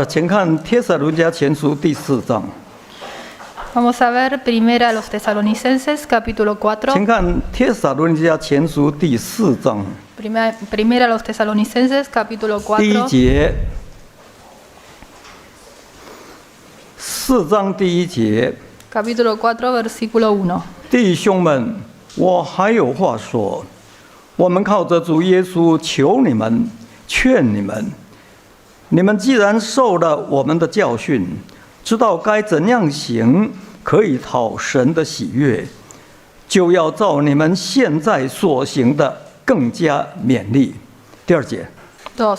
请看帖撒罗尼迦前书第4章。Vamos a ver primera a los Tesalonicenses, capítulo 4. 请看帖撒罗尼迦前书第4章。Primera a los Tesalonicenses, capítulo 第1 4. 节，4章第1节。Capítulo 4, versículo 1. 弟兄们，我还有话说，我们靠着主耶稣求你们，劝你们。你们既然受了我们的教训，知道该怎样行，可以讨神的喜悦，就要照你们现在所行的更加勉励。第2节。2.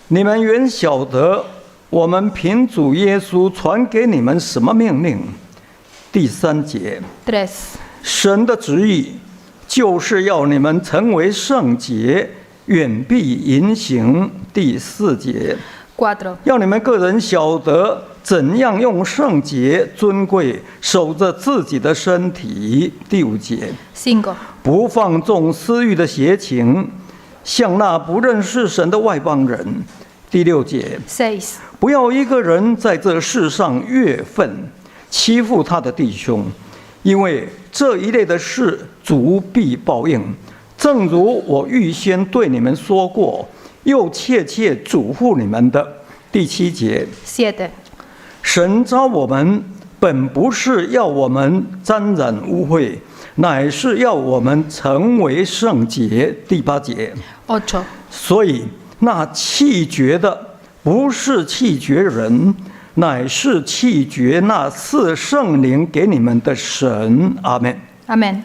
你们原晓得我们凭主耶稣传给你们什么命令。第3节。3. 神的旨意就是要你们成为圣洁，远避淫行。第4节。4. 要你们个人晓得怎样用圣洁尊贵守着自己的身体。第5节。5. 不放纵私欲的邪情，像那不认识神的外邦人。第6节。6. 不要一个人在这世上越分，欺负他的弟兄，因为这一类的事主必报应。正如我预先对你们说过，又切切嘱咐你们的。第7节。7. 神召我们，本不是要我们沾染污秽，乃是要我们成为圣洁。第8节。8. 所以那弃绝的，不是弃绝人，乃是弃绝那赐圣灵给你们的神。阿们。Amén.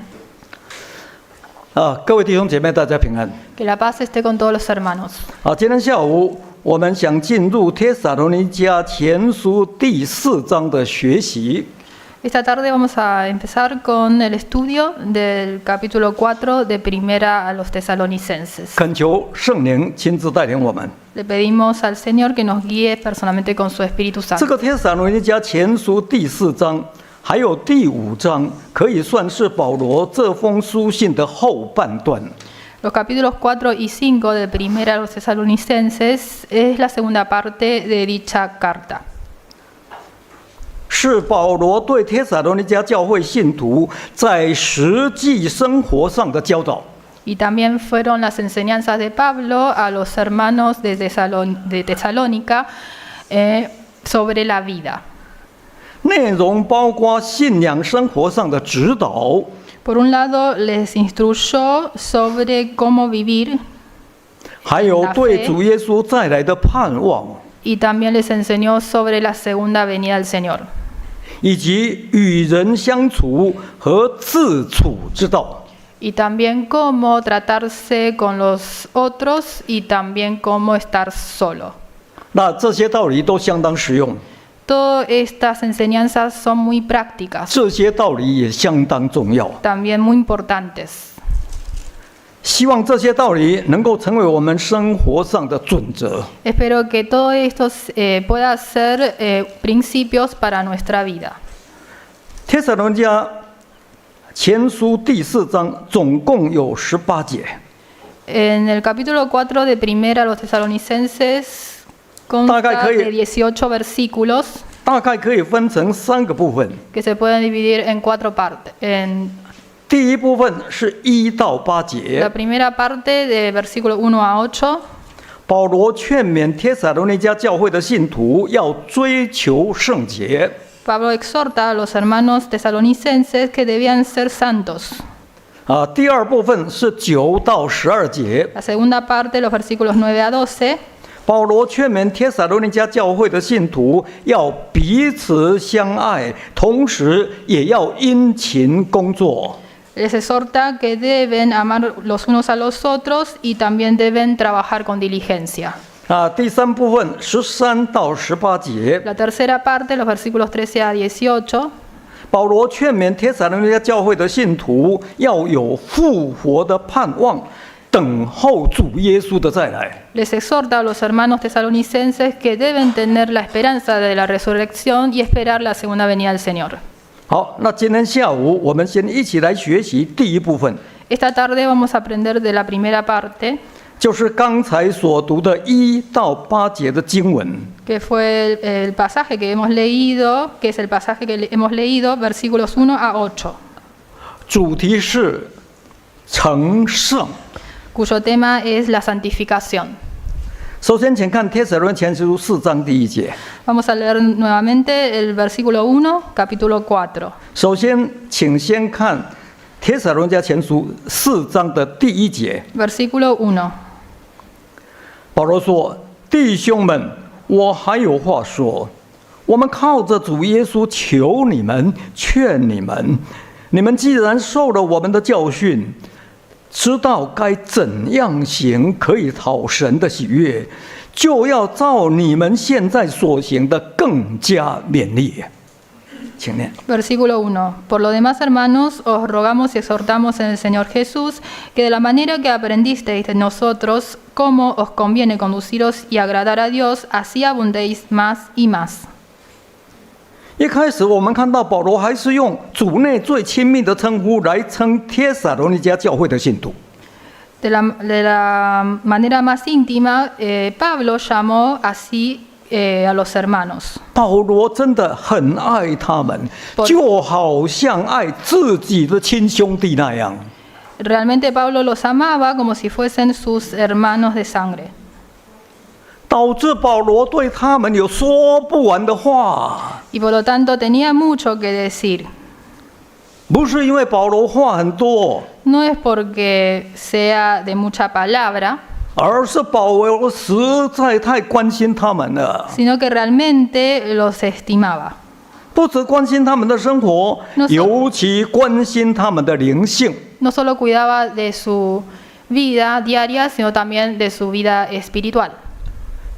各位弟兄姐妹，大家平安。 Que la paz esté con todos los hermanos. 今天下午我们想进入帖撒罗尼迦前书第4章的学习。 Esta tarde vamos a empezar con el estudio del capítulo 4 de Primera a los Tesalonicenses. 恳求圣灵亲自带领我们。 Le pedimos al Señor que nos guíe personalmente con su Espíritu 这 Santo. 个帖撒罗尼迦前书第4章还有第5章，可以算是保罗这封书信的后半段。 Los capítulos 4 y 5 de Primera a los Tesalonicenses es la segunda parte de dicha carta. 是保罗对帖撒罗尼迦教会信徒在实际生活上的教导。 Y también fueron las enseñanzas de Pablo a los hermanos de Tesalónica sobre la vida. 内容包括信仰生活上的指导， Por un lado, les instruyó sobre cómo vivir 还有对主耶稣再来的盼望， y también les enseñó sobre la segunda venida del Señor. 以及与人相处和自处之道。 Y también cómo tratarse con los otros y también cómo estar solo. 那这些道理都相当实用， Todas estas enseñanzas son muy prácticas, 这些道理也相当重要。 también muy importantes. 希望这些道理能够成为我们生活上的准则。 Espero que todo esto pueda ser principios para nuestra vida. 帖撒罗尼迦前书第4章总共有18节。 En el capítulo 4 de Primera a los Tesalonicenses consta de 18 versículos 大概可以分成3个部分。 que se pueden dividir en 4 partes. 第一部分是1到8节， La primera parte de versículo 1 a 8. 保罗劝勉帖撒罗尼迦教会的信徒要追求圣洁。 Pablo exhorta a los hermanos tesalonicenses que debían ser santos. 第二部分是9到12节， La segunda parte, los versículos 9 a 12. 保罗劝勉帖撒罗尼迦教会的信徒要彼此相爱，同时也要殷勤工作。 Les exhorta que deben amar los unos a los otros y también deben trabajar con diligencia. 第三部分13到18节， La tercera parte, los versículos 13 a 18. 保罗劝勉帖撒罗尼迦教会的信徒要有复活的盼望，等候主耶稣的再来。 Les exhorta a los hermanos tesalonicenses que deben tener la esperanza de la resurrección y esperar la segunda venida del Señor. 好，那今天下午我们先一起来学习第一部分。 Esta tarde vamos a aprender de la primera parte. 就是刚才所读的1到8节的经文。que fue el pasaje que hemos leído, que es el pasaje que hemos leído, versículos 1 a 8, 主题是成圣。 cuyo tema es la santificación. 首先，请看帖撒罗尼前书4章第1节。 Vamos a leer nuevamente el versículo 1, capítulo 4. 首先，请先看帖撒罗尼迦前书4章的第1节。 Versículo 1. 保罗说：“弟兄们，我还有话说。我们靠着主耶稣求你们、劝你们，你们既然受了我们的教训，知道该怎样行可以讨神的喜悦，就要照你们现在所行的更加勉励。”请念。 Versículo 1. Por lo demás, hermanos, os rogamos y exhortamos en el Señor Jesús que de la manera que aprendisteis de nosotros, cómo os conviene conduciros y agradar a Dios, así abundéis más y más. 一开始我们看到保罗还是用主内最亲密的称呼来称帖撒罗尼迦教会的信徒。 De la manera más íntima, Pablo llamó así a los hermanos. 保罗真的很爱他们，就好像爱自己的亲兄弟那样。 Realmente Pablo los amaba como si fuesen sus hermanos de sangre. 导致保罗对他们有说不完的话， Y por lo tanto tenía mucho que decir. 不是因为保罗话很多， No es porque sea de mucha palabra, 而是保罗实在太关心他们了。 sino que realmente los estimaba. 不只关心他们的生活， 尤其关心他们的灵性。 No solo cuidaba de su vida diaria, sino también de su vida espiritual.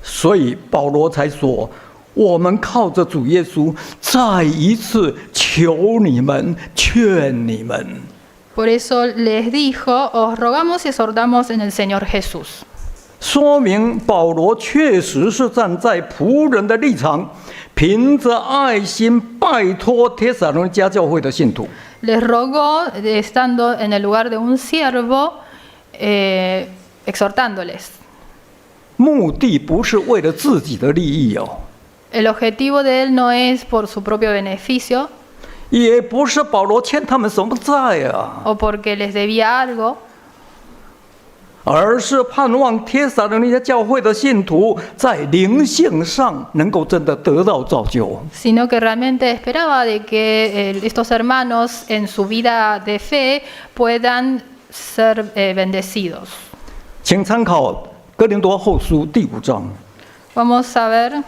所以保罗才说：“我们靠着主耶稣，再一次求你们、劝你们。” Por eso les dijo, os rogamos y exhortamos en el Señor Jesús. 说明保罗确实是站在仆人的立场，凭着爱心拜托帖撒罗尼迦教会的信徒。 Les rogó, estando en el lugar de un siervo, exhortándoles. 目的不是为了自己的利益哦， El objetivo de él no es por su propio beneficio 也不是保罗欠他们什么债啊， o porque les debía algo, 而是盼望帖撒罗尼迦教会的信徒在灵性上能够真的得到造就。 sino que realmente esperaba de que estos hermanos en su vida de fe puedan ser bendecidos. 请参考哥林多后书第5章。 Vamos a ver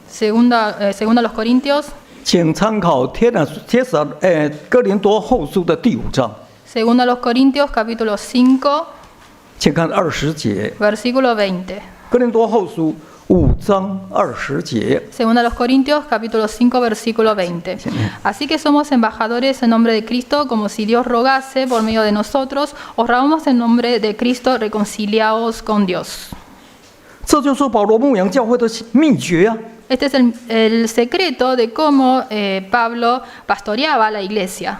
segunda a los Corintios, 请参考哥林多后书的第5章， segunda a los Corintios capítulo 5, 请看20节。 versículo 20. 哥林多后书5章20节。 Segunda a los Corintios, capítulo 5, versículo 20. Así que somos embajadores en nombre de Cristo, como si Dios rogase por medio de nosotros, os rogamos en nombre de Cristo, reconciliaos con Dios. 这就是保罗牧养教会的秘诀啊！ Este es el secreto de cómo Pablo pastoreaba la iglesia.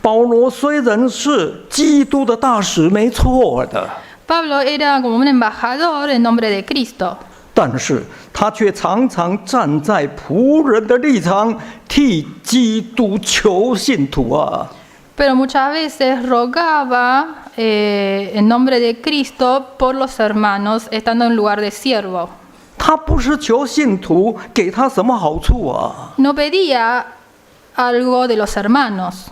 保罗虽然是基督的大使，没错的， Pablo era como un embajador en nombre de Cristo, 但是他却常常站在仆人的立场，替基督求信徒啊！ pero muchas veces rogaba en nombre de Cristo por los hermanos, estando en lugar de siervo. 他不是求信徒给他什么好处啊， No pedía algo de los hermanos,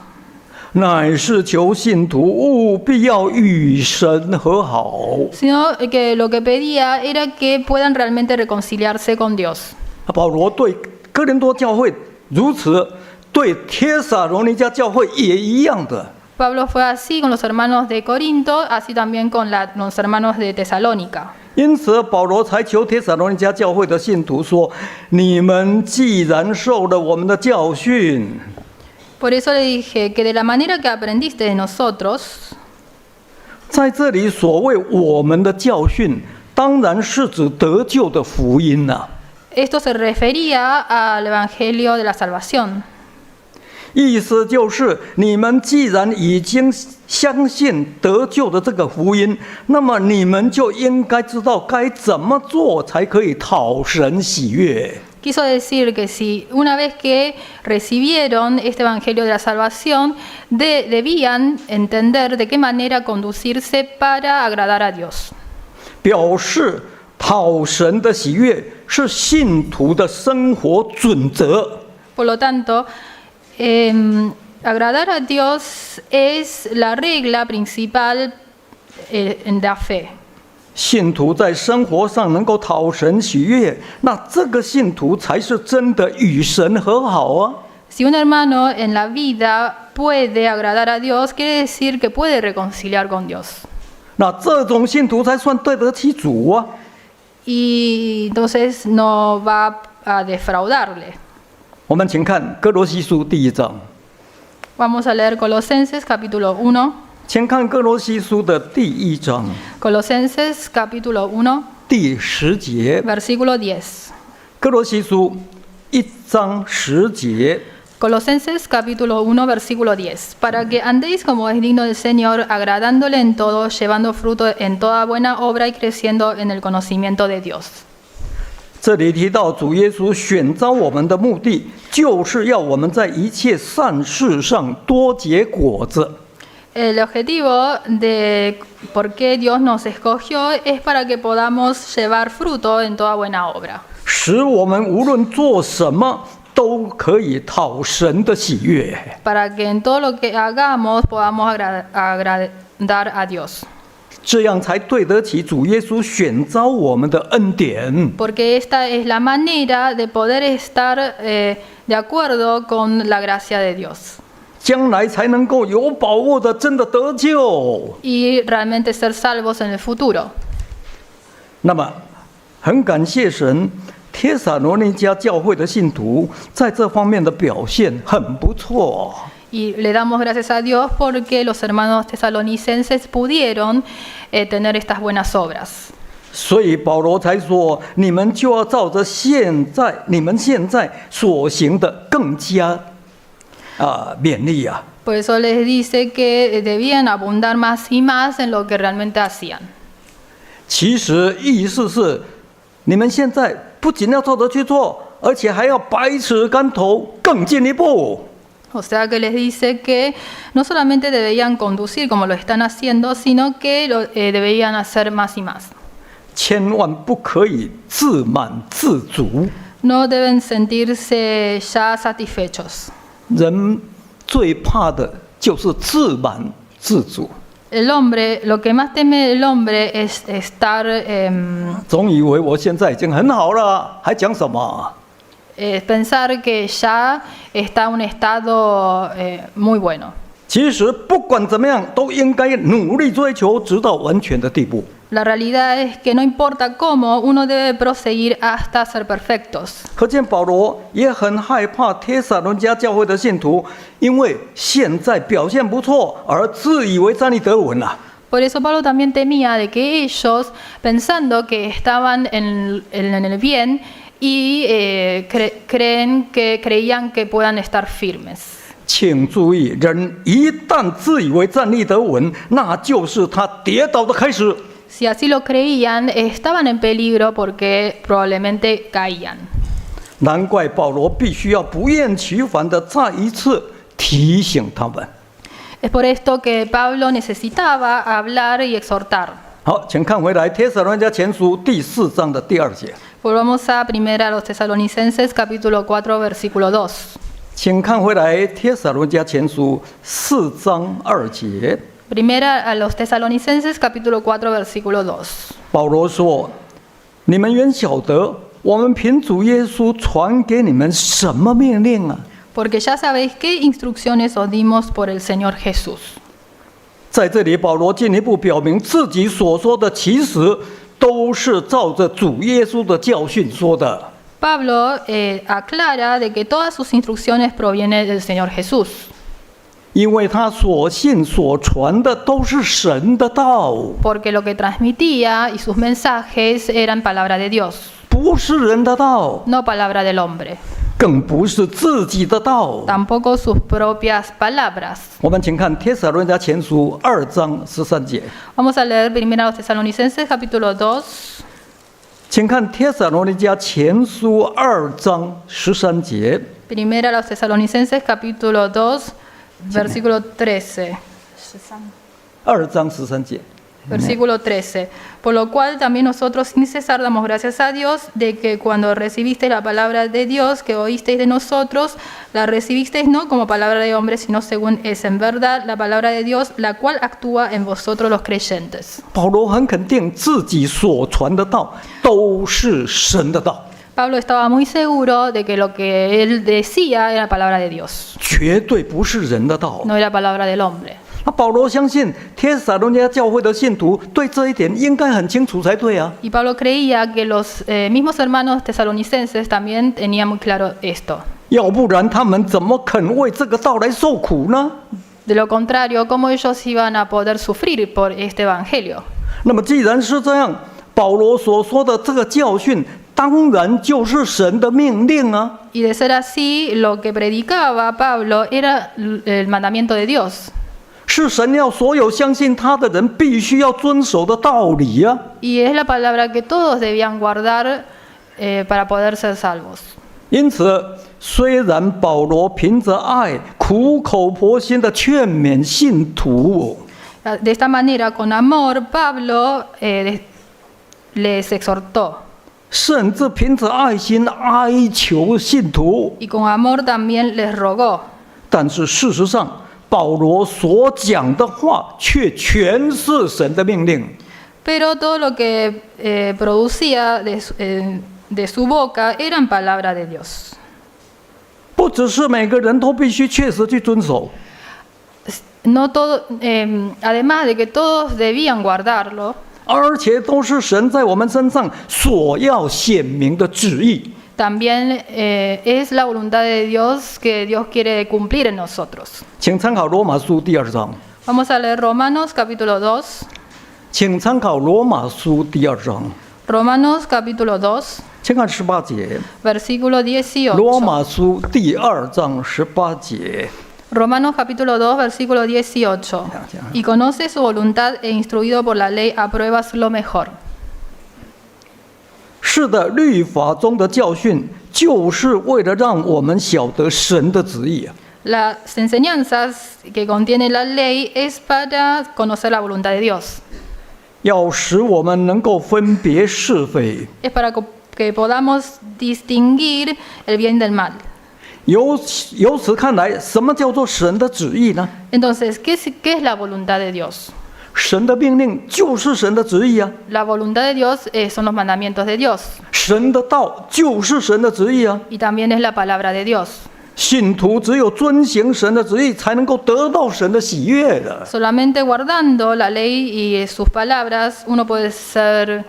乃是求信徒务必要与神和好。 sino que lo que pedía era que puedan realmente reconciliarse con Dios. 保罗对哥林多教会如此，对帖撒罗尼迦教会也一样的。 Pablo fue así con los hermanos de Corinto, así también con los hermanos de Tesalónica. 因此，保罗才求帖撒罗尼迦教会的信徒说：“你们既然受了我们的教训， Por eso le dije que de la manera que aprendiste de nosotros, 在这里所谓我们的教训，当然是指得救的福音呐、 esto se refería al Evangelio de la salvación. 意思就是，你们既然已经相信得救的这个福音，那么你们就应该知道该怎么做才可以讨神喜悦。Quiso decir que si una vez que recibieron este Evangelio de la Salvación, debían entender de qué manera conducirse para agradar a Dios. 表示讨神的喜悦是信徒的生活准则。Por lo tanto, agradar a Dios es la regla principal en la fe. 信徒在生活上能够讨神喜悦，那这个信徒才是真的与神和好啊。Si un hermano en la vida puede agradar a Dios, quiere decir que puede reconciliar con Dios. 那这种信徒才算对得起主啊。Y entonces no va a defraudarle. 我们请看哥罗西书第1章。Vamos a leer Colosenses capítulo 1. 请看哥罗西书的第1章 Colosenses capítulo 1, 第10节。 versículo 10. 哥罗西书1章10节。 Colosenses capítulo 1, versículo 10. Para que andéis como es digno del Señor, agradándole en todo, llevando fruto en toda buena obra y creciendo en el conocimiento de Dios. 这里提到主耶稣选召我们的目的，就是要我们在一切善事上多结果子。 El objetivo de por qué Dios nos escogió es para que podamos llevar fruto en toda buena obra. 使我们无论做什么都可以讨神的喜悦。 Para que en todo lo que hagamos podamos agradar a Dios. 这样才对得起主耶稣选召我们的恩典。 Porque esta es la manera de poder estar de acuerdo con la gracia de Dios. 将来才能够有把握的真的得救。 Y realmente ser salvos en el futuro. 那么，很感谢神，帖撒罗尼迦教会的信徒在这方面的表现很不错。 Y le damos gracias a Dios porque los hermanos tesalonicenses pudieron tener estas buenas obras. 所以保罗才说：“你们就要照着你们现在所行的更加勉励啊。” Por eso les dice que debían abundar más y más en lo que realmente hacían. 其实意思是，你们现在不仅要照着去做，而且还要百尺竿头，更进一步。 O sea que les dice que no solamente deberían conducir como lo están haciendo, sino que deberían hacer más y más. 千万不可以自满自足。 No deben sentirse ya satisfechos. 人最怕的就是自满自足。 El hombre, lo que más teme el hombre es estar 总以为我现在已经很好了，还讲什么？ pensar que ya está en un estado muy bueno. 其实不管怎么样，都应该努力追求，直到完全的地步。 La realidad es que no importa cómo, uno debe proseguir hasta ser perfectos. 可见保罗也很害怕帖撒罗尼迦教会的信徒，因为现在表现不错而自以为站立得稳了。 Por eso Pablo también temía de que ellos, pensando que estaban en el bien, y creían que puedan estar firmes. 请注意，人一旦自以为站立得稳，那就是他跌倒的开始。 Si así lo creían, estaban en peligro porque probablemente caían. 难怪保罗必须要不厌其烦地再一次提醒他们。 Es por esto que Pablo necesitaba hablar y exhortar. 好，请看回来《帖撒罗尼迦前书》第4章的第2节。 Volvamos a 1 los Tesalonicenses capítulo 4 versículo 2. 请看回来《帖撒罗尼迦前书》4章2节。 1 a los Tesalonicenses capítulo 4 versículo 2. 保罗说：“你们原晓得，我们凭主耶稣传给你们什么命令啊？” Porque ya sabéis qué instrucciones os dimos por el Señor Jesús. 在这里，保罗进一步表明自己所说的其实都是照着主耶稣的教训说的。 Pablo aclara de que todas sus instrucciones provienen del Señor Jesús. 因为他所信所传的都是神的道， Porque lo que transmitía y sus mensajes eran palabra de Dios, 不是人的道。 no palabra del hombre. 更不是自己的道。 tampoco sus propias palabras. 我们请看帖撒罗尼迦前书2章13节， Vamos a leer primero a los Tesalonicenses capítulo 2. 请看帖撒罗尼迦前书2章13节。 Primera a los Tesalonicenses capítulo 2, versículo 13. 2章13节。 Versículo 13. Por lo cual también nosotros sin cesar damos gracias a Dios de que cuando recibisteis la palabra de Dios que oísteis de nosotros, la recibisteis no como palabra de hombre, sino según es en verdad la palabra de Dios, la cual actúa en vosotros los creyentes. 保罗很肯定自己所传的道都是神的道， Pablo estaba muy seguro de que lo que él decía era palabra de Dios, 绝对不是人的道。 no era palabra del hombre. 那保罗相信帖撒罗尼迦教会的信徒对这一点应该很清楚才对啊。 Y Pablo creía que los mismos hermanos tesalonicenses también tenían muy claro esto. 要不然他们怎么肯为这个道来受苦呢？ De lo contrario, ¿cómo ellos iban a poder sufrir por este evangelio? 那么既然是这样，保罗所说的这个教训，当然就是神的命令啊。 Y de ser así, lo que predicaba Pablo era el mandamiento de Dios. 是神要所有相信他的人必须要遵守的道理啊。 Y es la palabra que todos debían guardar para poder ser salvos. 因此，虽然保罗凭着爱苦口婆心的劝勉信徒， De esta manera, con amor, Pablo les exhortó. 甚至凭着爱心哀求信徒， Y con amor también les rogó. 但是事实上，保罗所讲的话却全是神的命令。 Pero todo lo que producía de su boca eran palabras de Dios. 不只是每个人都必须确实去遵守， No todo, además de que todos debían guardarlo, 而且都是神在我们身上所要显明的旨意。 también es la voluntad de Dios que Dios quiere cumplir en nosotros. 请参考罗马书第2章， Vamos a leer Romanos capítulo 2. 请参考罗马书第2章， Romanos capítulo 2, 请看18节。 versículo 罗 18. 马书第2章18节。 Romanos capítulo 2, versículo 18. Y conoce su voluntad e instruido por la ley apruebas lo mejor. 是的，律法中的教训，就是为了让我们晓得神的旨意啊。 Las enseñanzas que contiene la ley es para conocer la voluntad de Dios. 要使我们能够分别是非。 Es para que podamos distinguir el bien del mal. 由此看来，什么叫做神的旨意呢？ Entonces, ¿qué es la voluntad de Dios? 神的命令就是神的旨意啊， La voluntad de Dios son los mandamientos de Dios 神的道就是神的旨意啊。 y también es la palabra de Dios. 信徒只有遵行神的旨意，才能够得到神的喜悦的。 Solamente guardando la ley y sus palabras, uno puede ser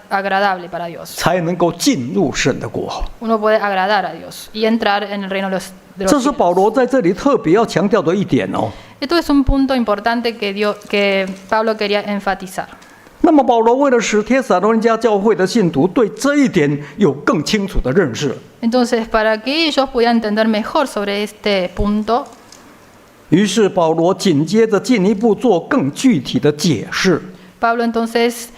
agradable para Dios. 才能够进入神的国。 Uno puede agradar a Dios y entrar en el reino de los 这是 cielos. 保罗在这里特别要强调的一点哦。 Esto es un punto importante que Pablo quería enfatizar. 那么，保罗为了使帖撒罗尼迦教会的信徒对这一点有更清楚的认识， Entonces, para que ellos pudieran entender mejor sobre este punto, 于是保罗紧接着进一步做更具体的解释。 Pablo entonces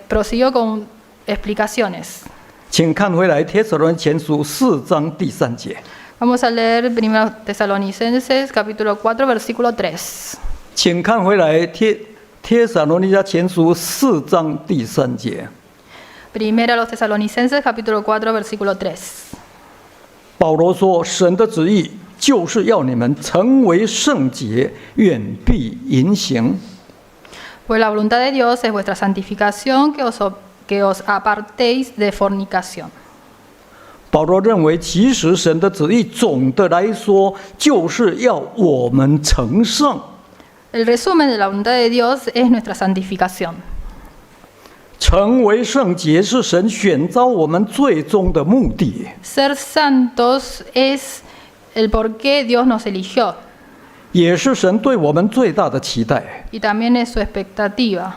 prosiguió con explicaciones. 请看回来，帖撒罗尼前书4章第3节。 Vamos a leer 1 Tesalonicenses capítulo 4 versículo 3. 请看回来，帖撒罗尼迦前书4章第3节。 Primera a los Tesalonicenses capítulo 4 versículo 3. 保罗说：“神的旨意就是要你们成为圣洁，远避淫行。” Pues la voluntad de Dios es vuestra santificación, que os apartéis de fornicación. 保罗认为，其实神的旨意总的来说，就是要我们成圣。 El resumen de la voluntad de Dios es nuestra santificación. 成为圣洁是神选召我们最终的目的， Ser santos es el por qué Dios nos eligió 也是神对我们最大的期待。 y también es su expectativa.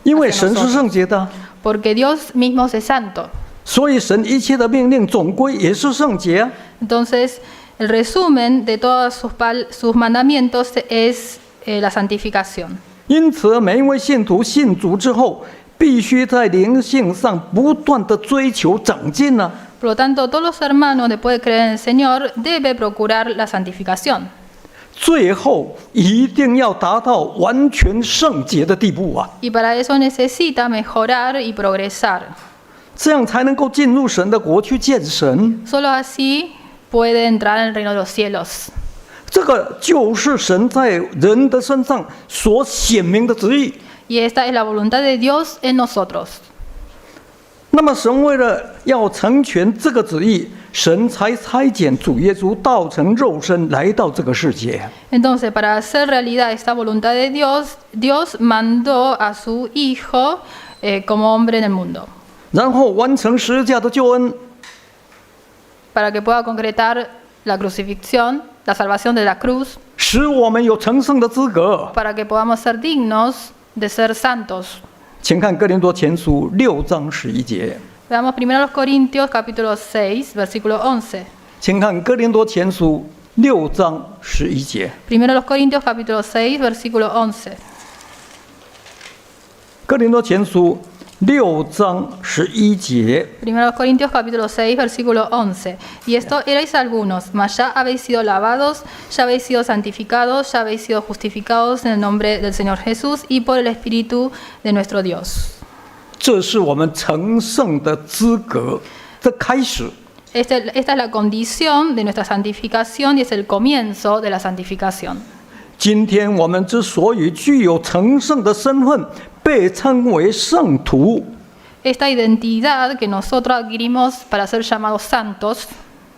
因为神是圣洁的， Porque Dios mismo es santo. 所以神一切的命令总归也是圣洁啊。 Entonces, el resumen de todos sus mandamientos es la santificación. 因此，每一位信徒信主之后，必须在灵性上不断的追求长进呢、Por lo tanto, todos los hermanos, después de creer en el Señor, deben procurar la santificación. 最后一定要达到完全圣洁的地步啊， Y para eso necesita mejorar y progresar. 这样才能够进入神的国去见神。 Solo así puede entrar en el reino de los cielos. 这个就是神在人的身上所显明的旨意。 Y esta es la voluntad de Dios en nosotros. 那么，神为了要成全这个旨意，神才差遣主耶稣道成肉身来到这个世界。 Entonces, para hacer realidad esta voluntad de Dios, Dios mandó a su Hijo como hombre en el mundo, 然后完成十字架的救恩， para que pueda concretar la crucifixión, la salvación de la cruz, 使我们有成圣的资格。 para que podamos ser dignos de ser santos. 请看哥林多前书6章11节。 Veamos primero los Corintios capítulo 6, versículo 11. 请看哥林多前书6章11节。 Primero los Corintios capítulo 6, versículo 11. 哥林多前书6章11节。 Primero los Corintios capítulo 6, versículo 11. Y esto erais algunos, mas ya habéis sido lavados, ya habéis sido santificados, ya habéis sido justificados en el nombre del Señor Jesús y por el Espíritu de nuestro Dios. 这是我们成圣的资格的开始。 Esta es la condición de nuestra santificación y es el comienzo de la santificación. 今天我们之所以具有成圣的身份，被称为圣徒， Esta identidad que nosotros adquirimos para ser llamados santos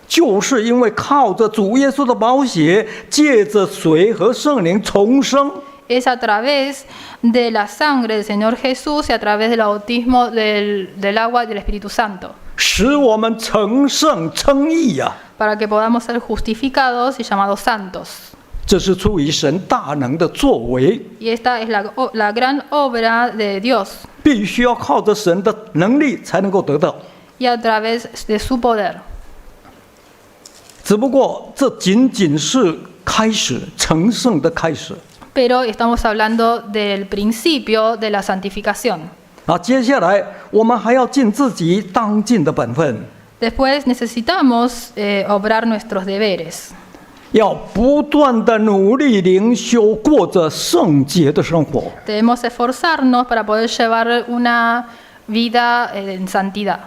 就是因为靠着主耶稣的宝血，借着水和圣灵重生。 es a través de la sangre del Señor Jesús y a través del bautismo del agua y del Espíritu Santo, 使我们成圣称义呀、 para que podamos ser justificados y llamados santos. 这是出于神大能的作为， Y esta es la gran obra de Dios, 必须要靠着神的能力才能够得到。 y a través de su poder. 只不过这仅仅是开始，成圣的开始。 Pero estamos hablando del principio de la santificación. 接下来我们还要尽自己当尽的本分， Después necesitamos obrar nuestros deberes. 要不断的努力灵修，过着圣洁的生活。 Debemos esforzarnos para poder llevar una vida en santidad.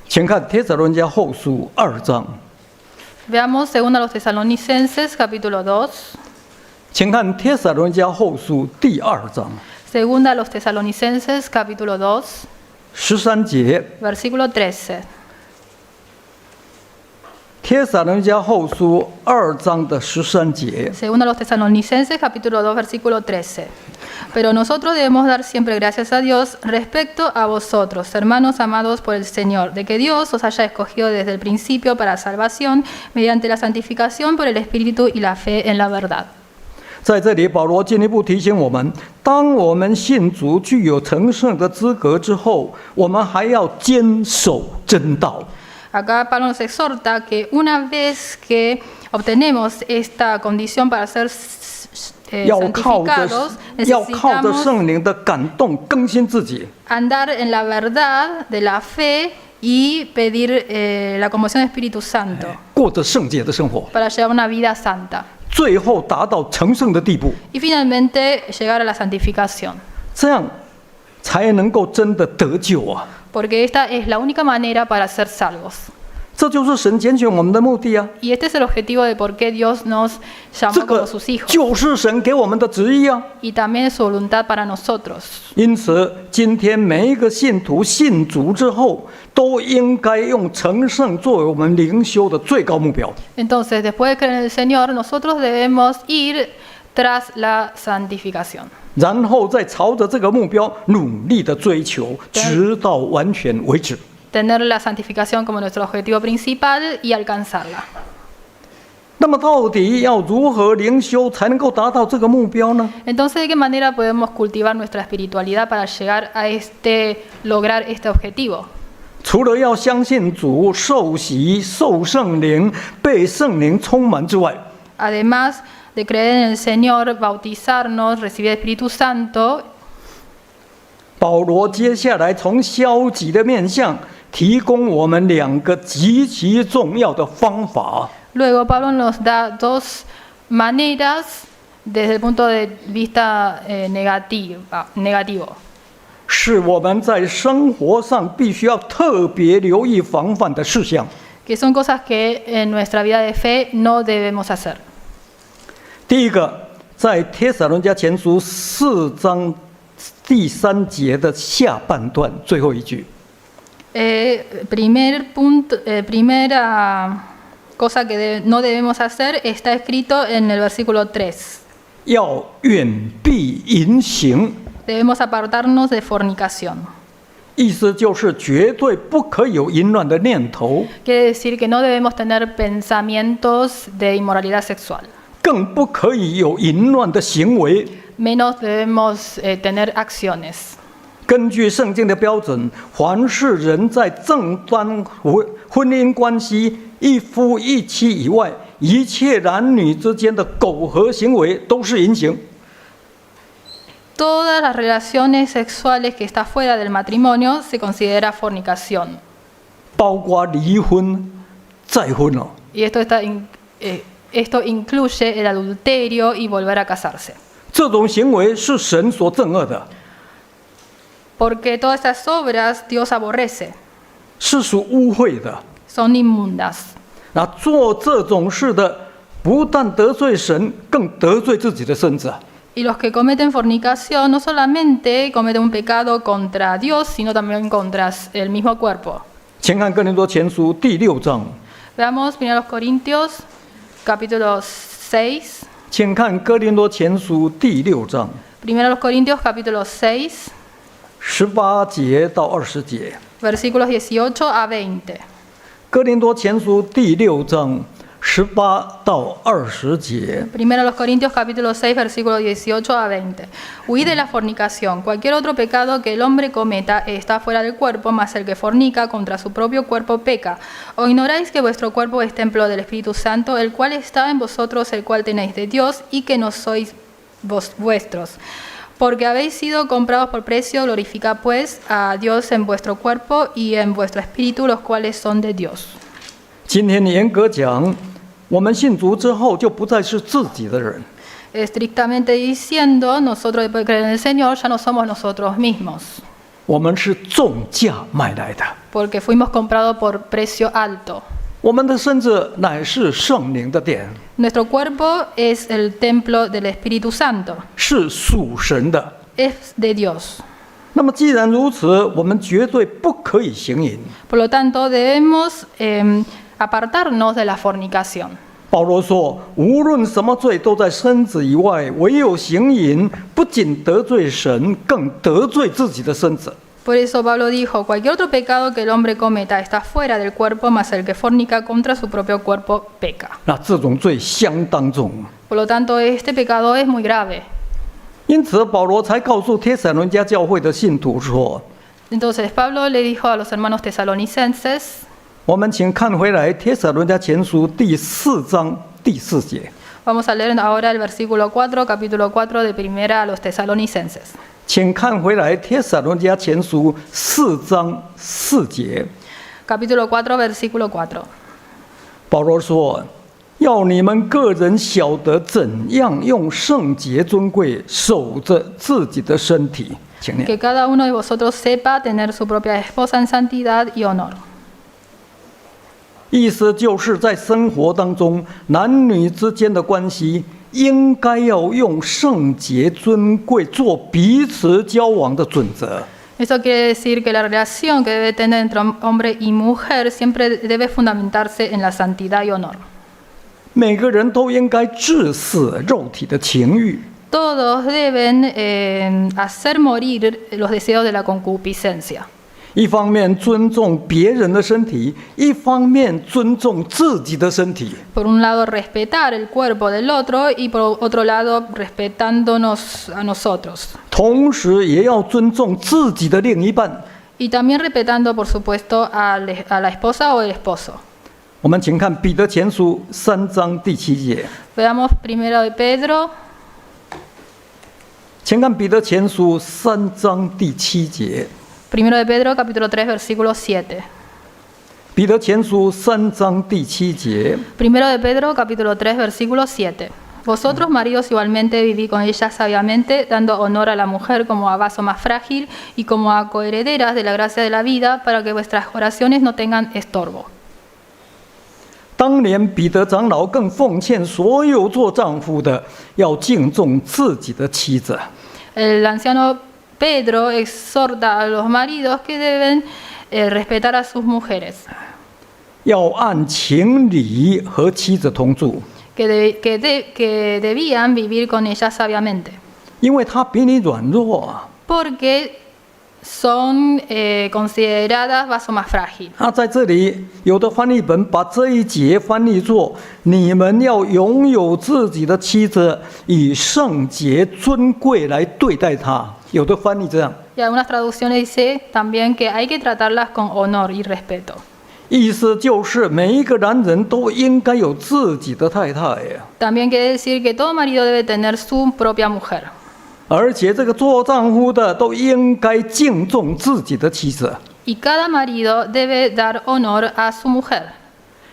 请看帖撒罗尼迦后书2章， Veamos 2 a los Tesalonicenses capítulo 2. 请看帖撒罗尼迦后书第2章 2 a los Tesalonicenses capítulo 2, 13节。 versículo 13. 帖撒罗尼迦后书2章的13节。 2 a los Tesalonicenses capítulo 2, versículo 13. Pero nosotros debemos dar siempre gracias a Dios respecto a vosotros, hermanos amados por el Señor, de que Dios os haya escogido desde el principio para salvación mediante la santificación por el Espíritu y la fe en la verdad. 在这里，保罗进一步提醒我们：当我们信主具有成圣的资格之后，我们还要坚守真道。 Acá Pablo nos exhorta que una vez que obtenemos esta condición para ser 要靠着 santificados, 圣 necesitamos 灵的感动更新自己， andar en la verdad de la fe y pedir la conmoción del Espíritu Santo 过着圣洁的生活， para llevar una vida santa 最后达到成圣的地步， y finalmente llegar a la santificación. 这样才能够真的得救啊！ Porque esta es la única manera para ser salvos. 这就是神拣选我们的目的啊！ Y este es el objetivo de por qué Dios nos 这 llamó 个 como sus hijos. 就是神给我们的旨意啊！ Y también es su voluntad para nosotros. 因此，今天每一个信徒信主之后，都应该用成圣作为我们灵修的最高目标。 Entonces, después de creer en el Señor, nosotros debemos ir tras la santificación. 然后再朝着这个目标努力的追求，直到完全为止。 Tener la santificación como nuestro objetivo principal y alcanzarla. 那么，到底要如何灵修才能够达到这个目标呢？ Entonces, ¿de qué manera podemos cultivar nuestra espiritualidad para llegar a lograr este objetivo? 除了要相信主、受洗、受圣灵、被圣灵充满之外， además de creer en el Señor, bautizarnos, recibir el Espíritu Santo, 保罗接下来从消极的面向提供我们2个极其重要的方法。 luego Pablo nos da dos maneras desde el punto de vista negativo, 是我们在生活上必须要特别留意防范的事项。 que son cosas que en nuestra vida de fe no debemos hacer. 第一个，在帖撒罗尼迦前书4章第3节的下半段最后一句， Primera cosa que no debemos hacer está escrito en el versículo 3. 要远避淫行， Debemos apartarnos de fornicación. 意思就是绝对不可以有淫乱的念头， Quiere decir que no debemos tener pensamientos de inmoralidad sexual. 更不可以有淫乱的行为。 Menos debemos tener acciones. 根据圣经的标准，凡是人在正当婚姻关系一夫一妻以外，一切男女之间的苟合行为都是淫行。 Todas las relaciones sexuales que está fuera del matrimonio se considera fornicación. 包括离婚、再婚哦。 Y esto incluye el adulterio y volver a casarse. 这种行为是神所憎恶的， Porque todas estas obras Dios aborrece, 是属污秽的。 son inmundas. 那做这种事的，不但得罪神，更得罪自己的身子。 Y los que cometen fornicación no solamente cometen un pecado contra Dios, sino también contra el mismo cuerpo. 请看哥林多前书第6章， Veamos 1 Corintios, capítulo 6. 请看哥林多前书第6章 1 Corintios, capítulo 6, 18节到20节。 versículos 18 a 20. 哥林多前书第6章18到20节。 1 Corintios, capítulo 6, versículos 18 a 20. Huid de la fornicación. Cualquier otro pecado que el hombre cometa está fuera del cuerpo, mas el que fornica contra su propio cuerpo peca. ¿O ignoráis que vuestro cuerpo es templo del Espíritu Santo, el cual está en vosotros, el cual tenéis de Dios, y que no sois vuestros? Porque habéis sido comprados por precio, glorificad pues a Dios en vuestro cuerpo y en vuestro espíritu, los cuales son de Dios. 今天严格讲，我们信主之后就不再是自己的人， Estrictamente diciendo, nosotros después de creer en el Señor ya no somos nosotros mismos, 我们是重价买来的。 porque fuimos comprados por precio alto. 我们的身子乃是圣灵的殿， Nuestro cuerpo es el templo del Espíritu Santo, 是属神的。 es de Dios. 那么既然如此，我们绝对不可以行淫。 Por lo tanto, debemos apartarnos de la fornicación. 保罗说，无论什么罪都在身子以外，唯有行淫，不仅得罪神，更得罪自己的身子。 Por eso Pablo dijo, cualquier otro pecado que el hombre cometa está fuera del cuerpo, mas el que fornica contra su propio cuerpo peca. 那这种罪相当重， Por lo tanto, este pecado es muy grave. 因此保罗才告诉帖撒罗尼迦教会的信徒说： Entonces Pablo le dijo a los hermanos tesalonicenses, 我们请看回来帖撒罗尼迦前书第4章第4节， vamos a leer ahora el versículo 4, capítulo 4 de primera a los tesalonicenses. 请看回来帖撒罗尼迦前书4章4节。 Capítulo 4, versículo 4. 保罗说：“要你们个人晓得怎样用圣洁尊贵守着自己的身体。”请念。 Que cada uno de vosotros sepa tener su propia esposa en santidad y honor. 意思就是在生活当中，男女之间的关系应该要用圣洁尊贵做彼此交往的准则。 Esto quiere decir que la relación que debe tener entre hombre y mujer siempre debe fundamentarse en la santidad y honor. 每个人都应该治死肉体的情欲， Todos deben hacer morir los deseos de la concupiscencia. 一方面尊重别人的身体，一方面尊重自己的身体。 Por un lado, respetar el cuerpo del otro y por otro lado, respetándonos a nosotros. 同时也要尊重自己的另一半。Y también respetando, por supuesto, a la esposa o el esposo. 我们请看彼得前书3章第7节， Veamos primero de Pedro, 请看彼得前书3章第7节。 primero de Pedro, capítulo 3, versículo 7. 彼得前书3章第7节， Primero de Pedro, capítulo 3, versículo 7. Vosotros, maridos, igualmente vivid con ella sabiamente, dando honor a la mujer como a vaso más frágil y como a coherederas de la gracia de la vida, para que vuestras oraciones no tengan estorbo. 当年彼得长老更奉劝所有做丈夫的，要敬重自己的妻子， El anciano Pedro exhorta a los maridos que deben respetar a sus mujeres, 要按情理和妻子同住， que debían vivir con ella sabiamente, 因为他比你软弱啊。 porque son consideradas vaso más frágil. 在这里，有的翻译本把这一节翻译作：你们要拥有自己的妻子，以圣洁尊贵来对待她。有的翻译这样， Y algunas traducciones dice también que hay que tratarlas con honor y respeto. 意思就是每一个男人都应该有自己的太太呀。 También quiere decir que todo marido debe tener su propia mujer. 而且这个做丈夫的都应该敬重自己的妻子， Y cada marido debe dar honor a su mujer.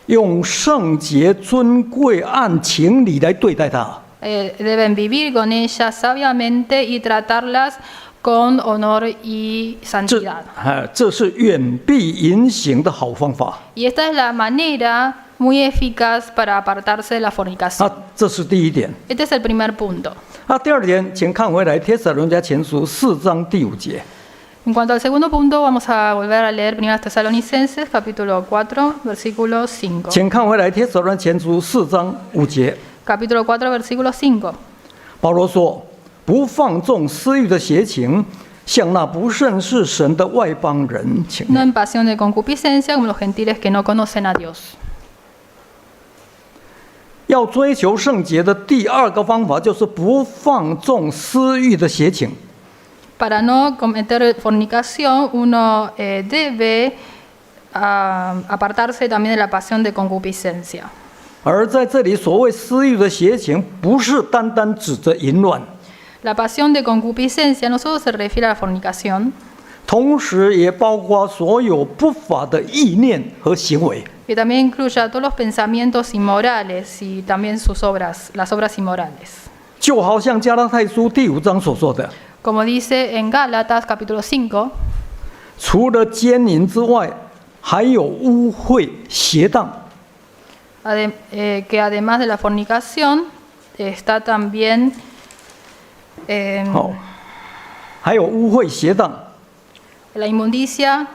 用圣洁尊贵按情理来对待她。 Deben vivir con ellas sabiamente y tratarlas con honor y 这 santidad. 这是远避淫行的好方法。 Y esta es la manera muy eficaz para apartarse de la fornicación. 这是第一点。 Este es el primer punto. 第二点，请看回来《帖撒罗尼迦前书》4章第5节。 En cuanto al segundo punto, vamos a volver a leer 1 Tesalonicenses, capítulo 4, versículo 5. 请看回来《帖撒罗尼迦前书》4章5节。 Capítulo 4, versículo 5. 保罗说：“不放纵私欲的邪情，像那不认识神的外邦人情 No 愿。 en pasión de concupiscencia como los gentiles que no conocen a Dios. 要追求圣洁的第二个方法，就是不放纵私欲的邪情。 Para no cometer fornicación, uno debe apartarse también de la pasión de concupiscencia. 而在这里，所谓私欲的邪情，不是单单指着淫乱， La pasión de concupiscencia no solo se refiere a la fornicación, 同时也包括所有不法的意念和行为。 que también incluye a todos los pensamientos inmorales y también sus obras, las obras inmorales. 就好像加拉太书第5章所说的， Como dice en Gálatas capítulo 5, 除了奸淫之外，还有污秽、邪荡。 que además de la fornicación está también 还有污秽、邪荡 la inmundicia,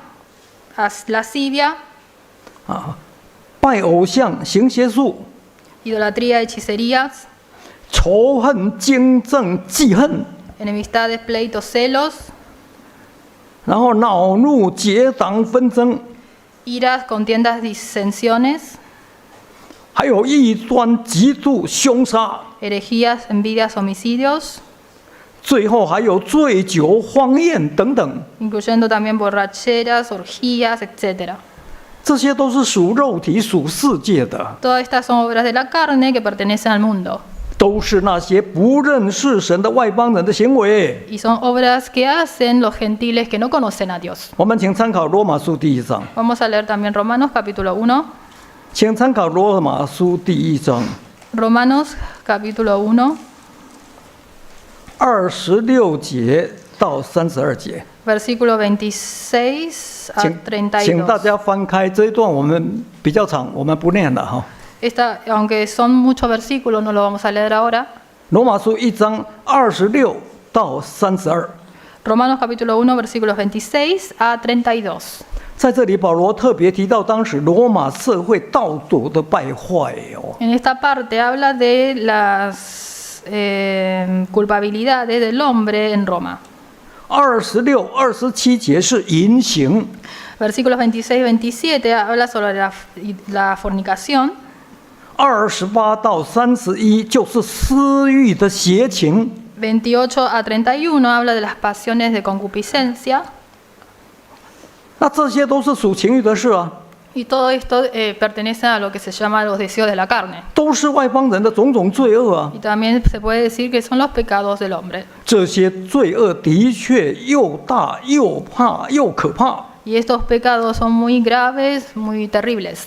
lascivia, 拜偶像、行邪术、 idolatría, hechicerías, 仇恨、经憎、记恨， enemistades, pleitos, celos, 然后恼怒、结党、纷争， iras, contiendas, disensiones, 还有异端、嫉妒、凶杀， herejías, envidias, homicidios, 最后还有醉酒、荒宴等等。 incluyendo también borracheras, orgías, etc. 这些都是属肉体、属世界的， Todas estas son obras de la carne que pertenecen al mundo 都是那些不认识神的外邦人的行为。 y son obras que hacen los gentiles que no conocen a Dios. 我们请参考罗马书第1章， Vamos a leer también Romanos capítulo 1. 请参考罗马书第1章 Romanos capítulo 1, 26节到32节。 versículo 26 a 请大 32. 家翻开这一段，我们比较长，我们不念了哈。 Aunque son muchos versículos, no lo vamos a leer ahora. 罗马书1章26到32， Romanos capítulo 1, versículos 26 a 32. 在这里保罗特别提到当时罗马社会道德的败坏哦。 En esta parte habla de las culpabilidades del hombre en Roma. 26、27节是淫行， Versículos 26 y 27 habla sobre la fornicación. 28到31就是私欲的邪情， 28 a 31 habla de las pasiones de concupiscencia. 那这些都是属情欲的事啊， Y todo esto pertenece a lo que se llama los deseos de la carne. 都是外邦人的种种罪恶啊。 Y también se puede decir que son los pecados del hombre. 这些罪恶的确又大又怕又可怕， Y estos pecados son muy graves, muy terribles.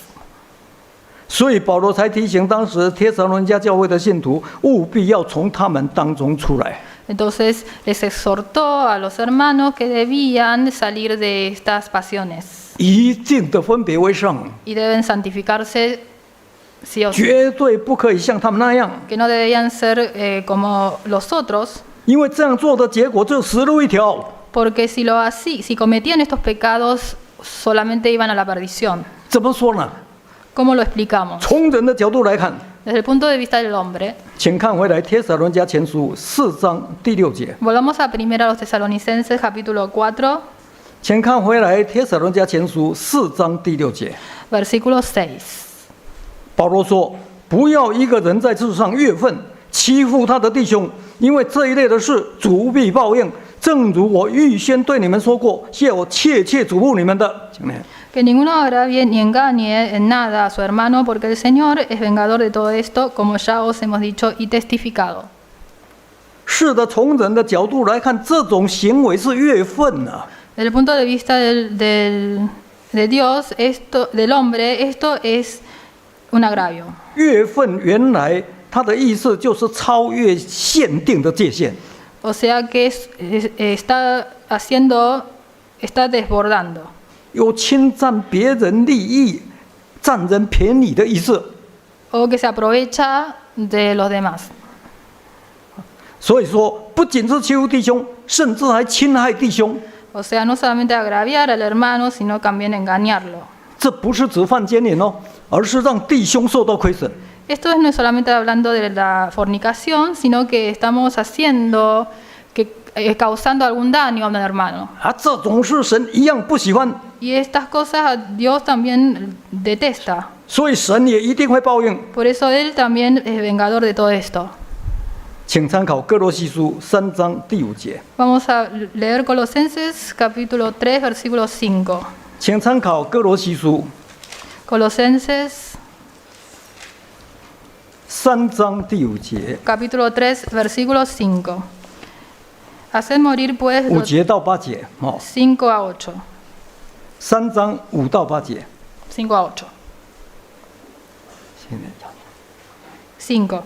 所以保罗才提醒当时帖撒罗尼迦教会的信徒，务必要从他们当中出来。 Entonces les exhortó a los hermanos que debían salir de estas pasiones 一定的分别为圣， y deben santificarse sí o sí, 绝对不可以像他们那样， que no debían ser como los otros, 因为这样做的结果只有死路一条。 porque si cometían estos pecados solamente iban a la perdición. 怎么说呢？ ¿Cómo lo explicamos? 从人的角度来看， Desde el punto de vista del hombre, 请看回来帖撒罗尼迦前书4章第6节， volvamos a 1 a los Tesalonicenses capítulo 4, 请看回来帖撒罗尼迦前书4章第6节。 versículo 6. 保罗说：“不要一个人在世上越愤，欺负他的弟兄，因为这一类的事，主必报应。正如我预先对你们说过，要我切切嘱咐你们的。”请念 Que ninguno agravie ni engañe en nada a su hermano, porque el Señor es vengador de todo esto, como ya os hemos dicho y testificado. 是的，从人的角度来看，这种行为是越愤啊。 Desde el punto de vista de Dios, del hombre, esto es un agravio. 越愤原来它的意思就是超越限定的界限。 O sea que está desbordando. 有侵占别人利益、占人便宜的意思。 O que se aprovecha de los demás. 所以说，不仅是欺负弟兄，甚至还侵害弟兄。 O sea, no solamente agraviar al hermano, sino también engañarlo. 这不是只犯奸淫哦，而是让弟兄受到亏损。 Esto no es solamente hablando de la fornicación, sino que estamos causando algún daño a un hermano. 啊，这种事神一样不喜欢， Y estas cosas Dios también detesta. 所以神也一定会报应。 Por eso Él también es vengador de todo esto. 请参考哥罗西书3章第5节， Vamos a leer Colosenses capítulo 3, versículo 5. 请参考哥罗西书 Colosenses 3章第5节， capítulo 3, versículo 5. Haced morir pues 5节到8节，哦， 5 a 8. 3章5到8节。 5 a 8. 5.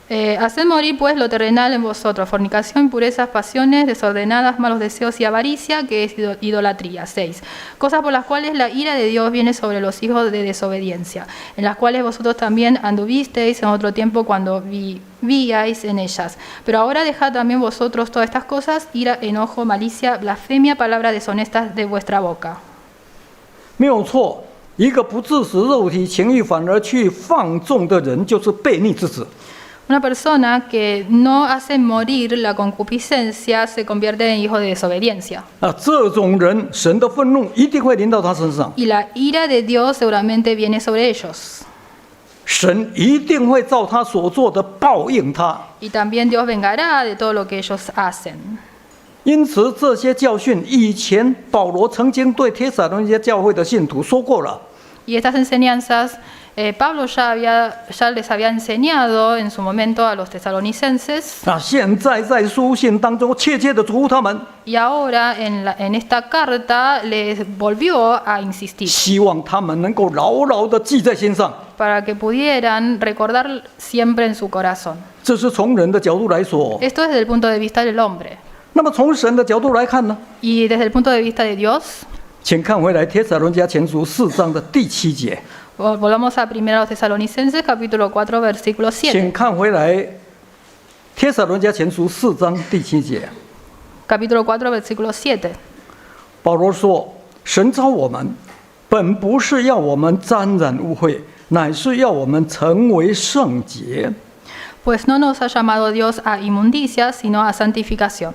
Haced morir pues lo terrenal en vosotros, fornicación, impurezas, pasiones desordenadas, malos deseos y avaricia, que es idolatría. 6. Cosas por las cuales la ira de Dios viene sobre los hijos de desobediencia, en las cuales vosotros también anduvisteis en otro tiempo cuando vivíais en ellas. Pero ahora dejad también vosotros todas estas cosas, ira, enojo, malicia, blasfemia, palabras deshonestas de vuestra boca. 没有错，一个不致使肉体情欲反而去放纵的人，就是悖逆之子。 Una persona que no hace morir la concupiscencia se convierte en hijo de desobediencia. 啊，这种人，神的愤怒一定会临到他身上， Y la ira de Dios seguramente viene sobre ellos. 神一定会照他所做的报应他。 Y también Dios vengará de todo lo que ellos hacen. 因此，这些教训以前保罗曾经对帖撒罗尼迦教会的信徒说过了。 Y estas enseñanzas Pablo ya les había enseñado en su momento a los tesalonicenses. 啊，现在在书信当中切切的嘱咐他们， Y ahora en esta carta les volvió a insistir 希望他们能够牢牢的记在心上。 para que pudieran recordar siempre en su corazón. 这是从人的角度来说。 Esto es desde el punto de vista del hombre. 那么从神的角度来看呢？ Y desde el punto de vista de Dios, 请看回来帖撒罗尼迦前书4章的第7节。 volvamos a 1 a los Tesalonicenses capítulo 4 versículo 7. 请看回来帖撒罗尼迦前书4章第7节。 Capítulo 4 versículo 7. 保罗说：“神召我们，本不是要我们沾染污秽，乃是要我们成为圣洁。” Pues no nos ha llamado Dios a inmundicia, sino a santificación.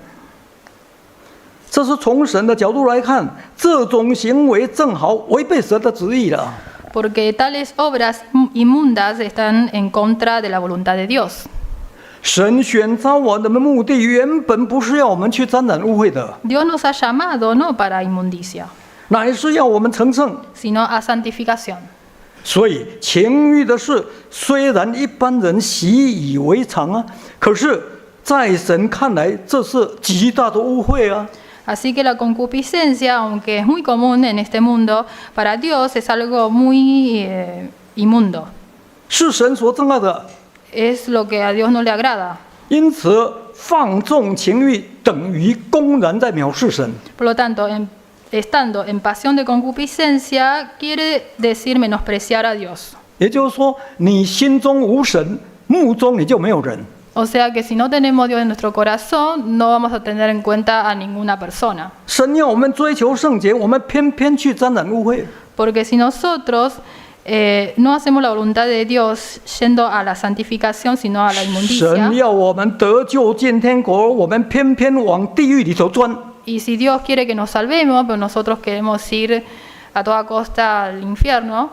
这是从神的角度来看，这种行为正好违背神的旨意了。 Porque tales obras inmundas están en contra de la voluntad de Dios. 神选召我们的目的原本不是要我们去沾染污秽的， Dios nos ha llamado no para inmundicia, 乃是要我们成圣。 sino a santificación. 所以情欲的事，虽然一般人习以为常啊，可是在神看来，这是极大的污秽啊！ Así que la concupiscencia, aunque es muy común en este mundo, para Dios es algo muy inmundo. 是神所憎恶的。 Es lo que a Dios no le agrada. 因此，放纵情欲等于公然在藐视神。 Por lo tanto, estando en pasión de concupiscencia, quiere decir menospreciar a Dios. 也就是说，你心中无神，目中你就没有人。 O sea que si no tenemos Dios en nuestro corazón, no vamos a tener en cuenta a ninguna persona. 神要我们追求圣洁，我们偏偏去沾染污秽。 Porque si nosotros no hacemos la voluntad de Dios yendo a la santificación, sino a la inmundicia. 神要我们得救进天国，我们偏偏往地狱里头钻。 Y si Dios quiere que nos salvemos, pero nosotros queremos ir a toda costa al infierno,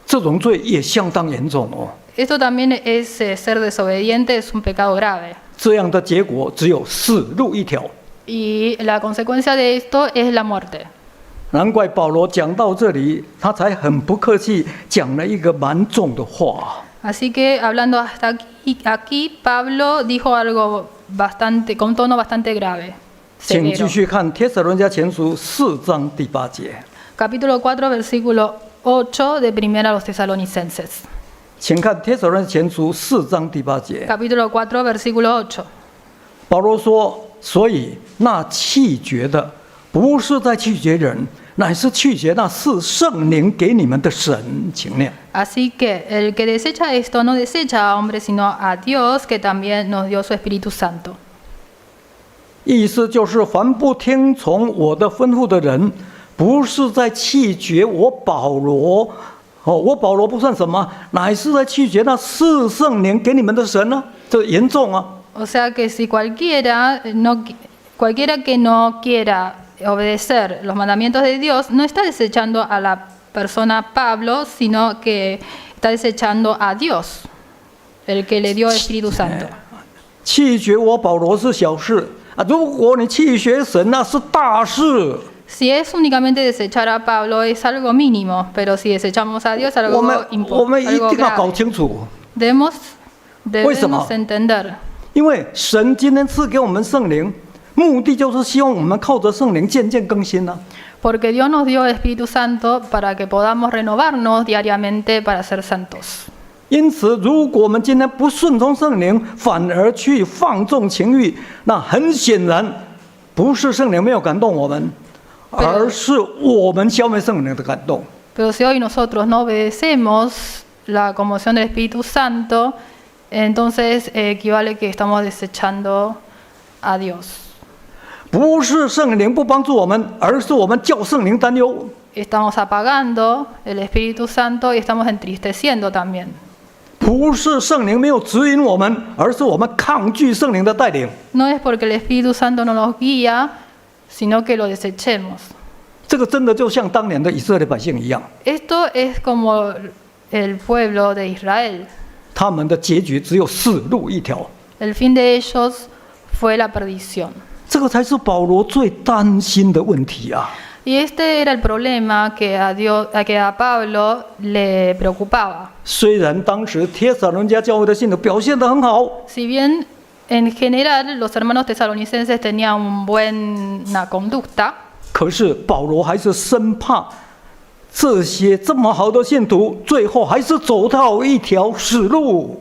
这种罪也相当严重哦。 esto también es ser desobediente, es un pecado grave. 这样的结果只有死路一条。 Y la consecuencia de esto es la muerte. 难怪保罗讲到这里，他才很不客气讲了一个蛮重的话。 Así que hablando hasta aquí, Pablo dijo algo bastante, con un tono bastante grave. 请继 Severo. 续看《帖撒罗尼迦前书》4章第8节， Capítulo 4, versículo 8 de Primera a los Tesalonicenses. 请看《帖撒罗尼迦前书》4章第8节。 Capítulo 4, versículo 8. 保罗说：“所以那弃绝的，不是在弃绝人，乃是弃绝那是圣灵给你们的神。”请念。 Así que el que desecha esto no desecha a hombres, sino a Dios, que también nos dio su Espíritu Santo. 意思就是，凡不听从我的吩咐的人，不是在弃绝我保罗。我保罗不算什么，乃是在弃绝那是圣灵给你们的神呢、这严重啊！ O sea que si cualquiera que no quiera obedecer los mandamientos de Dios, no está desechando a la persona Pablo, sino que está desechando a Dios, el que le dio el Espíritu Santo. 弃绝我保罗是小事啊，如果你弃绝神，那是大事。 Si es únicamente desechar a Pablo es algo mínimo, pero si desechamos a Dios es 我 algo 们 importante. 一定要搞清楚， Debemos 为什么？ entender. 因为神今天赐给我们圣灵，目的就是希望我们靠着圣灵渐渐更新啊。 Porque Dios nos dio el Espíritu Santo para que podamos renovarnos diariamente para ser santos. 因此，如果我们今天不顺从圣灵，反而去放纵情欲，那很显然不是圣灵没有感动我们，而是我们消灭圣灵的感动。 Pero si hoy nosotros no obedecemos la conmoción del Espíritu Santo, entonces equivale que estamos desechando a Dios. 不是圣灵不帮助我们，而是我们叫圣灵担忧。 Estamos apagando el Espíritu Santo y estamos entristeciendo también. 不是圣灵没有指引我们，而是我们抗拒圣灵的带领。 No es porque el Espíritu Santo no nos guía, sino que lo desechemos. 这个真的就像当年的以色列百姓一样， Esto es como el pueblo de Israel. 他们的结局只有死路一条。 El fin de ellos fue la perdición. 这个才是保罗最担心的问题啊！ Y este era el problema que a Pablo le preocupaba. 虽然当时帖撒罗尼迦教会的信徒表现得很好， Si bien en general los hermanos tesalonicenses tenían buena conducta, 可是保罗还是生怕这些这么好的信徒，最后还是走到一条死路。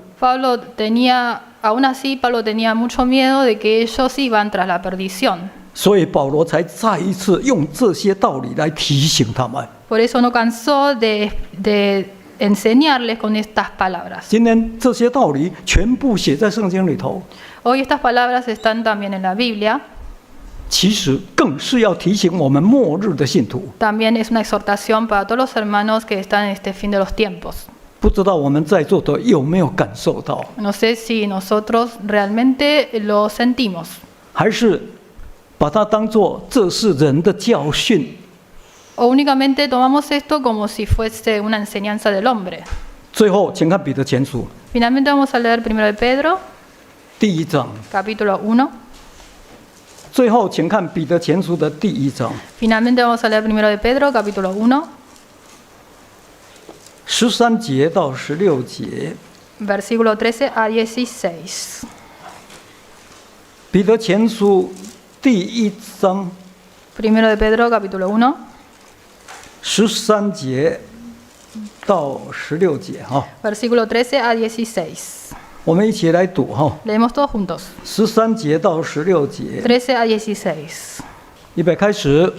aún así Pablo tenía mucho miedo de que ellos iban tras la perdición. 所以保罗才再一次用这些道理来提醒他们。 Por eso no cansó de enseñarles con estas palabras. 今天这些道理全部写在圣经里头， Hoy estas palabras están también en la Biblia. 其实更是要提醒我们末日的信徒。 También es una exhortación para todos los hermanos que están en este fin de los tiempos. 不知道我们在座的有没有感受到， No sé si nosotros realmente lo sentimos. 还是把它当作这是人的教训。 O únicamente tomamos esto como si fuese una enseñanza del hombre. 最后，请看彼得前书 Finalmente vamos a leer 1 de Pedro, 第1章， capítulo 1. 最后，请看彼得前书的第1章 Finalmente vamos a leer primero de Pedro, capítulo 1, 13节到16节。 versículo 13 a 16. 彼得前书第1章 Primero de Pedro, capítulo 1, 13节到16节哈， versículo 13 a 16. 我们一起来读哈。 Leemos todos juntos. 13节到16节， 13 a 16. 预备开始。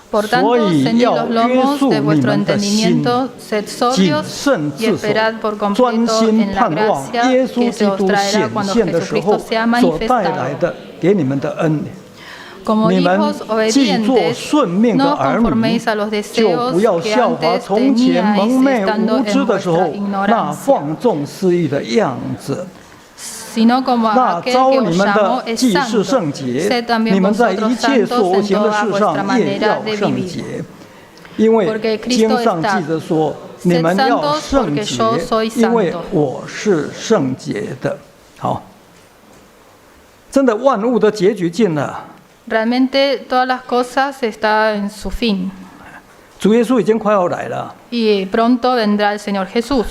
Por tanto, 所以 ceñid 要 los 约 lomos 束 de 你 vuestro 们的心， entendimiento, sed 谨 sobrios 慎 y 自守， esperad por 专 completo 心 en la 盼望 gracia 耶稣 que 基 se os 督 traerá 显 cuando 现的时候 Jesucristo sea 所带来 manifestado. 的给你们的恩。 Como 你们 hijos 既做 obedientes, 顺命的 no 儿 conforméis a los 女，就 deseos 不要 que 效法 antes 从前蒙 teníais 昧 estando 无知 en 的时候 vuestra 那 ignorancia, 放纵私欲的样子。 sino como 那 aquel 招 que 你 os 们 llamó 的 es 既是 santo, 圣洁， sed 你 también 们在 vosotros 一切 santos 所 en 行的 toda 事 vuestra 上也 manera 要 de 圣 vivir. 洁，因为 Porque Cristo 经上 está 记着说，你 Sed 们要 santos 圣 porque 洁 yo soy， 因为 santo 我是圣洁的。好，真的万物的结局近了。 Realmente todas las cosas están en su fin 主耶稣已经快要来了。 y pronto vendrá el Señor Jesús.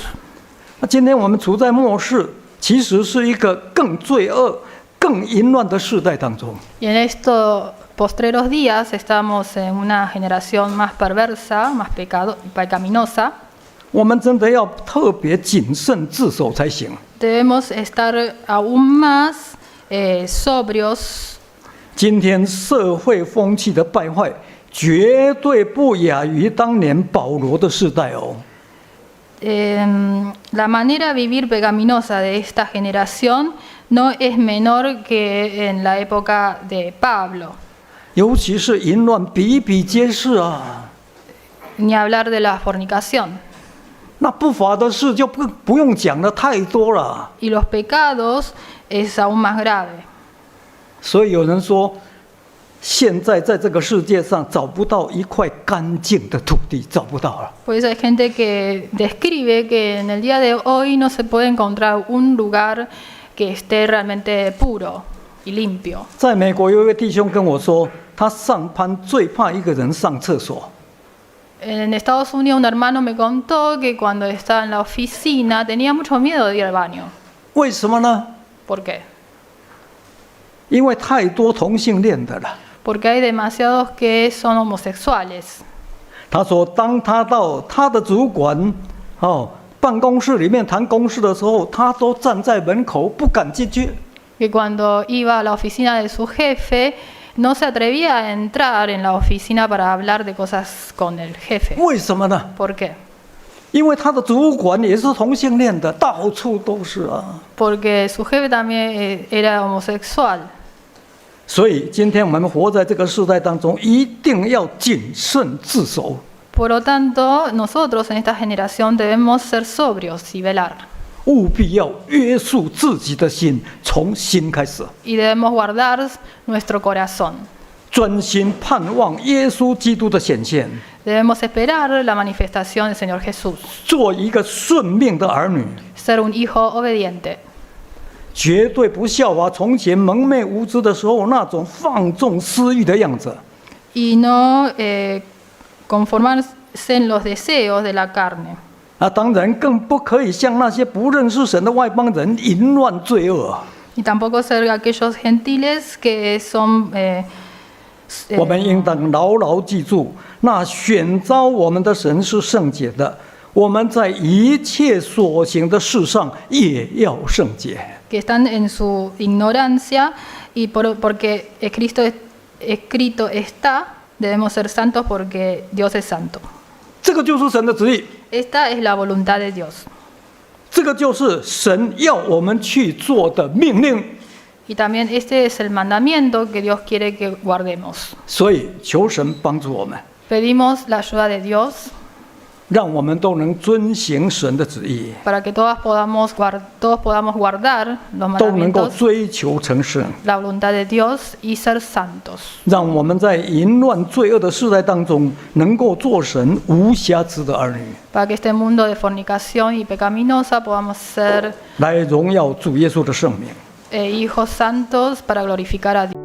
那今天我们处在末世，其实是一个更罪恶、更淫乱的世代当中。 Y en estos postreros días estamos en una generación más perversa, más pecaminosa. 我们真的要特别谨慎自守才行。 Debemos estar aún más sobrios. 今天社会风气的败坏，绝对不亚于当年保罗的时代哦。 La manera de vivir pecaminosa de esta generación no es menor que en la época de Pablo. 尤其是淫乱比比皆是啊。 Ni hablar de la fornicación. 那不法的事就不用讲了，太多了。 Y los pecados es aún más grave. 所以有人说，现在在这个世界上找不到一块干净的土地，找不到了。 Por eso hay gente que describe que en el día de hoy no se puede encontrar un lugar que esté realmente puro y limpio. 在美国有一位弟兄跟我说，他上班最怕一个人上厕所。 En Estados Unidos un hermano me contó que cuando estaba en la oficina tenía mucho miedo de ir al baño. 为什么呢？ ¿Por qué? 因为太多同性恋的了。 Porque hay demasiados que son homosexuales. 他说，当他到他的主管办公室里面谈公事的时候，他都站在门口不敢进去。 Que cuando iba a la oficina de su jefe no se atrevía a entrar en la oficina para hablar de cosas con el jefe. 为什么呢？ ¿Por qué? 因为他的主管也是同性恋的，到处都是啊。 Porque su jefe también era homosexual. 所以今天我们活在这个时代当中，一定要谨慎自守。 Por lo tanto, nosotros en esta generación debemos ser sobrios y velar. 务必要约束自己的心，从心开始， Y debemos guardar nuestro corazón. 专心盼望耶稣基督的显现， Debemos esperar la manifestación del Señor Jesús. 做一个顺命的儿女， Ser un hijo obediente. 绝对不效法从前蒙昧无知的时候那种放纵私欲的样子。 Y no conformarse en los deseos de la carne. 当然更不可以像那些不认识神的外邦人淫乱罪恶。 Y tampoco ser aquellos gentiles que son 我们应当牢牢记住，那选召我们的神是圣洁的，我们在一切所行的事上也要圣洁。 que están en su ignorancia y porque escrito está, debemos ser santos porque Dios es santo. 这个就是神的旨意， Esta es la voluntad de Dios. 这个就是神要我们去做的命令。 Y también este es el mandamiento que Dios quiere que guardemos. 所以求神帮助我们， Pedimos la ayuda de Dios 让我们都能遵行神的旨意， para que todos podamos guardar los 都能够 mandamientos, 追求成圣， la voluntad de Dios y ser santos. 让我们在淫乱罪恶的世代当中，能够做神无瑕疵的儿女， Para que este mundo de fornicación y pecaminosa podamos ser 来荣耀主耶稣的圣名。 hijos santos para glorificar a Dios.